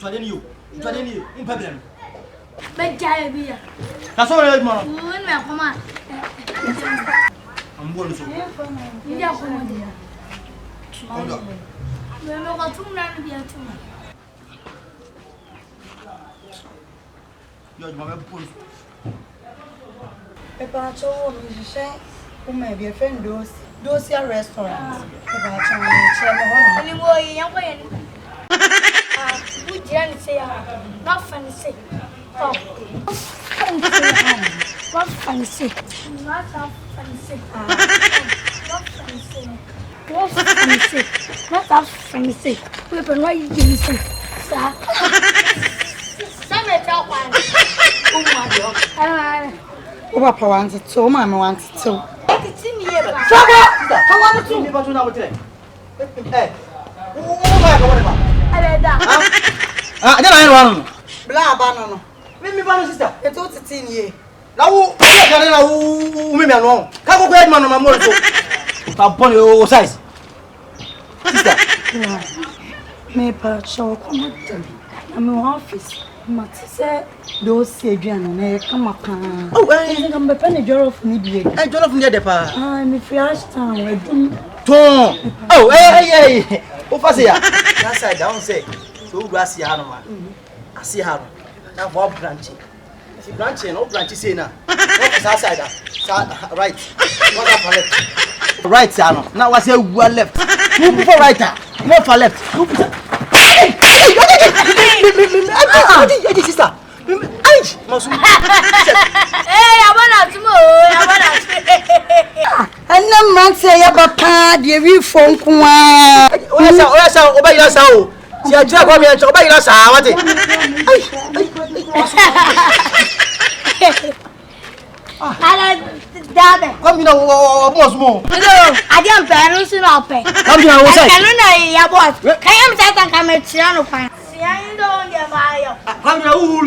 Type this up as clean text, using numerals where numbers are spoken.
Itwadeni you. Problem. Beja bi ya. That's all right, man. When me come I'm going to. Ndi akoma dia. Hold on. Me me ko tum na bi atum. Yo, my phone. Pepper chow musician uma be friend Dosia restaurant. Pepper chow chairman. Ani mo yan ko yan. Bu jiran se ya. Na fan se. Oh. What fancy? Not that fancy. What fancy? Not that fancy. We've been right using. Sir. Some tell one. Oh my God. Oba pa wanted to, mama wanted to. It's in here. How want to? Me patrol now today. Hey. Oh my God, I don't know. Blah banana. Me patrol sister. It's all 13 years. Now, who me alone? Can't go great man on my motor. Upon your size. Sister. Me pa chow come at I'm in office. Matisse Dosia Jan, come up. Oh, I think I'm a penny jar of me. I don't know near the pa. I'm a flash town. I do. Oh, hey. What was it? That's I don't say. So, grassy animal. I see her. Now, what branching? If branching, no branches say now. What outside? Right. What up for left? Right, Sano. Now, I say well left. Move for right. Move for left. Hey, sister. I want to. And the man say about the phone. Obey yourself. See, I try to come here and obey yourself. What come what's more? I didn't balance it up. Come here, what's that? Can you say that I'm a Tiano? I don't get my. Come here, who?